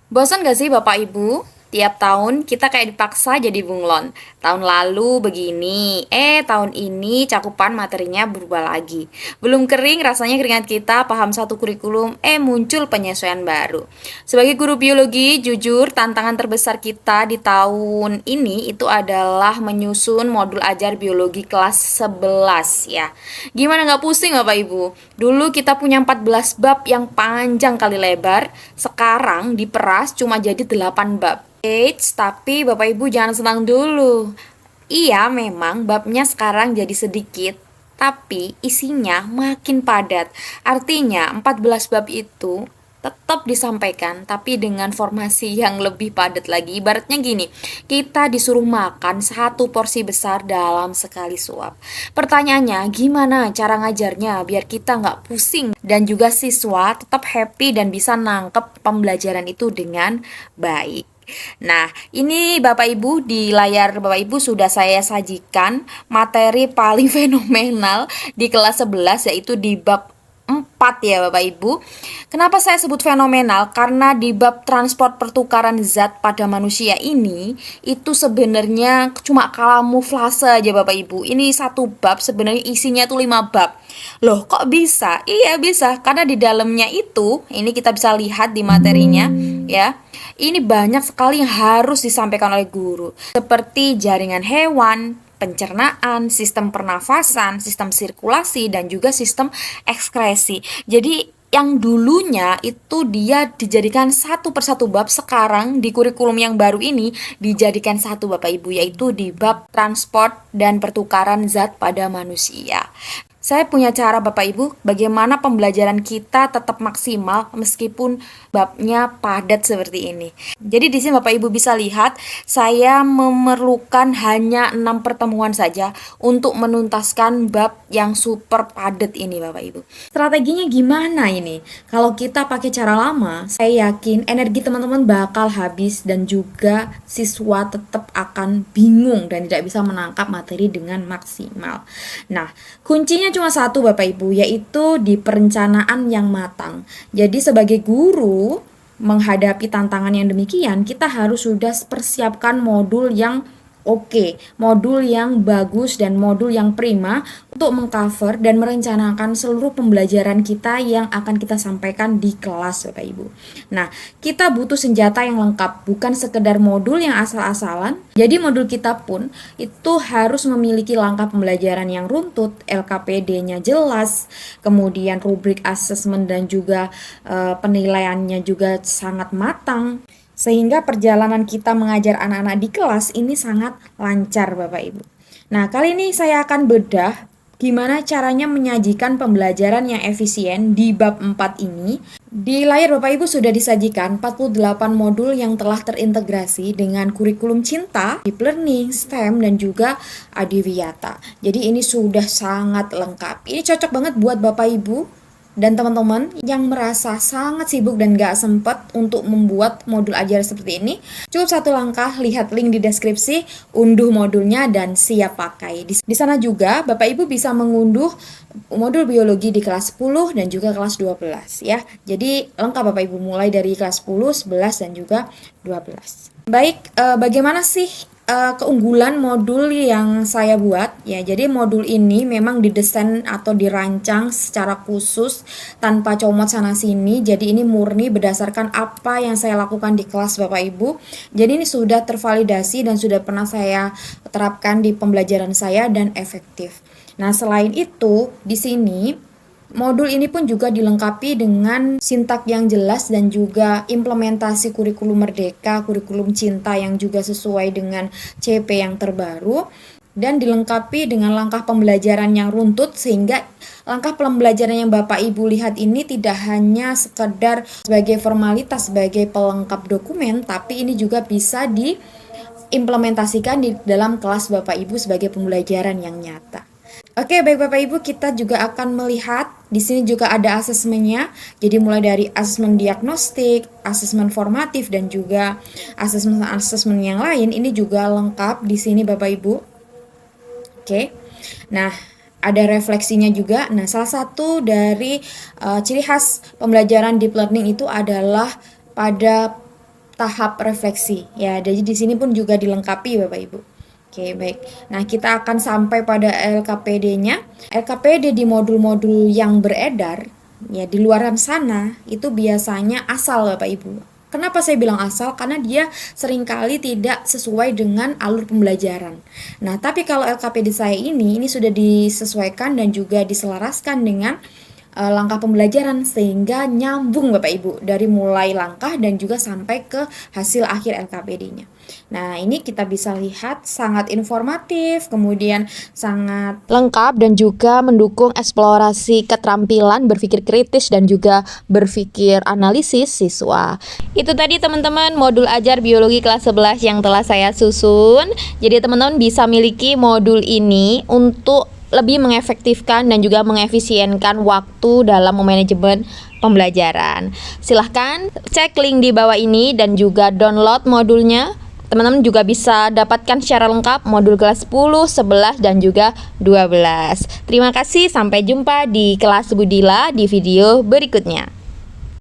Bosan gak sih Bapak Ibu? Tiap tahun kita kayak dipaksa jadi bunglon. Tahun lalu begini, tahun ini cakupan materinya berubah lagi. Belum kering rasanya keringat kita paham satu kurikulum, muncul penyesuaian baru. Sebagai guru biologi, jujur tantangan terbesar kita di tahun ini itu adalah menyusun modul ajar biologi kelas 11 ya. Gimana nggak pusing Bapak Ibu? Dulu kita punya 14 bab yang panjang kali lebar, sekarang diperas cuma jadi 8 bab. Eits, tapi Bapak Ibu jangan senang dulu. Iya, memang babnya sekarang jadi sedikit, tapi isinya makin padat. Artinya 14 bab itu tetap disampaikan tapi dengan formasi yang lebih padat lagi. Ibaratnya gini, kita disuruh makan satu porsi besar dalam sekali suap. Pertanyaannya, gimana cara ngajarnya biar kita nggak pusing dan juga siswa tetap happy dan bisa nangkep pembelajaran itu dengan baik. Nah, ini Bapak Ibu di layar Bapak Ibu sudah saya sajikan materi paling fenomenal di kelas 11 yaitu di bab 4 ya Bapak Ibu. Kenapa saya sebut fenomenal? Karena di bab transport pertukaran zat pada manusia ini itu sebenarnya cuma kamuflase aja Bapak Ibu. Ini satu bab sebenarnya isinya tuh 5 bab. Loh, kok bisa? Iya, bisa. Karena di dalamnya itu, ini kita bisa lihat di materinya ya. Ini banyak sekali yang harus disampaikan oleh guru, seperti jaringan hewan, pencernaan, sistem pernafasan, sistem sirkulasi, dan juga sistem ekskresi. Jadi yang dulunya itu dia dijadikan satu persatu bab, sekarang di kurikulum yang baru ini dijadikan satu Bapak Ibu, yaitu di bab transport dan pertukaran zat pada manusia. Saya punya cara Bapak Ibu bagaimana pembelajaran kita tetap maksimal meskipun babnya padat seperti ini. Jadi di sini Bapak Ibu bisa lihat saya memerlukan hanya 6 pertemuan saja untuk menuntaskan bab yang super padat ini Bapak Ibu. Strateginya gimana ini? Kalau kita pakai cara lama, saya yakin energi teman-teman bakal habis dan juga siswa tetap akan bingung dan tidak bisa menangkap materi dengan maksimal. Nah, kuncinya cuma satu Bapak Ibu, yaitu di perencanaan yang matang. Jadi sebagai guru menghadapi tantangan yang demikian, kita harus sudah persiapkan modul yang oke, modul yang bagus dan modul yang prima untuk mengcover dan merencanakan seluruh pembelajaran kita yang akan kita sampaikan di kelas Bapak Ibu. Nah, kita butuh senjata yang lengkap, bukan sekedar modul yang asal-asalan. Jadi modul kita pun itu harus memiliki langkah pembelajaran yang runtut, LKPD-nya jelas, kemudian rubrik asesmen dan juga penilaiannya juga sangat matang. Sehingga perjalanan kita mengajar anak-anak di kelas ini sangat lancar Bapak Ibu. Nah, kali ini saya akan bedah gimana caranya menyajikan pembelajaran yang efisien di bab 4 ini. Di layar Bapak Ibu sudah disajikan 48 modul yang telah terintegrasi dengan kurikulum cinta, deep learning, STEM, dan juga adiwiyata. Jadi ini sudah sangat lengkap. Ini cocok banget buat Bapak Ibu dan teman-teman yang merasa sangat sibuk dan gak sempat untuk membuat modul ajar seperti ini. Cukup satu langkah, lihat link di deskripsi, unduh modulnya dan siap pakai. Di sana juga Bapak Ibu bisa mengunduh modul biologi di kelas 10 dan juga kelas 12 ya. Jadi lengkap Bapak Ibu mulai dari kelas 10, 11 dan juga 12. Baik, bagaimana sih keunggulan modul yang saya buat ya. Jadi modul ini memang didesain atau dirancang secara khusus tanpa comot sana sini. Jadi ini murni berdasarkan apa yang saya lakukan di kelas Bapak Ibu. Jadi ini sudah tervalidasi dan sudah pernah saya terapkan di pembelajaran saya dan efektif. Nah, selain itu di sini modul ini pun juga dilengkapi dengan sintak yang jelas dan juga implementasi kurikulum merdeka, kurikulum cinta yang juga sesuai dengan CP yang terbaru, dan dilengkapi dengan langkah pembelajaran yang runtut sehingga langkah pembelajaran yang Bapak Ibu lihat ini tidak hanya sekedar sebagai formalitas, sebagai pelengkap dokumen, tapi ini juga bisa diimplementasikan di dalam kelas Bapak Ibu sebagai pembelajaran yang nyata. Oke, baik Bapak Ibu, kita juga akan melihat di sini juga ada asesmennya. Jadi mulai dari asesmen diagnostik, asesmen formatif dan juga asesmen yang lain ini juga lengkap di sini Bapak Ibu. Oke. Nah, ada refleksinya juga. Nah, salah satu dari ciri khas pembelajaran deep learning itu adalah pada tahap refleksi ya. Jadi di sini pun juga dilengkapi Bapak Ibu. Oke, baik. Nah, kita akan sampai pada LKPD-nya. LKPD di modul-modul yang beredar ya di luaran sana itu biasanya asal Bapak Ibu. Kenapa saya bilang asal? Karena dia seringkali tidak sesuai dengan alur pembelajaran. Nah, tapi kalau LKPD saya ini sudah disesuaikan dan juga diselaraskan dengan langkah pembelajaran sehingga nyambung Bapak Ibu dari mulai langkah dan juga sampai ke hasil akhir LKPD-nya. Nah, ini kita bisa lihat sangat informatif, kemudian sangat lengkap dan juga mendukung eksplorasi keterampilan berpikir kritis dan juga berpikir analisis siswa. Itu tadi teman-teman modul ajar biologi kelas 11 yang telah saya susun. Jadi teman-teman bisa miliki modul ini untuk lebih mengefektifkan dan juga mengefisienkan waktu dalam memanajemen pembelajaran. Silahkan cek link di bawah ini dan juga download modulnya. Teman-teman juga bisa dapatkan secara lengkap modul kelas 10, 11, dan juga 12. Terima kasih, sampai jumpa di kelas Budila di video berikutnya.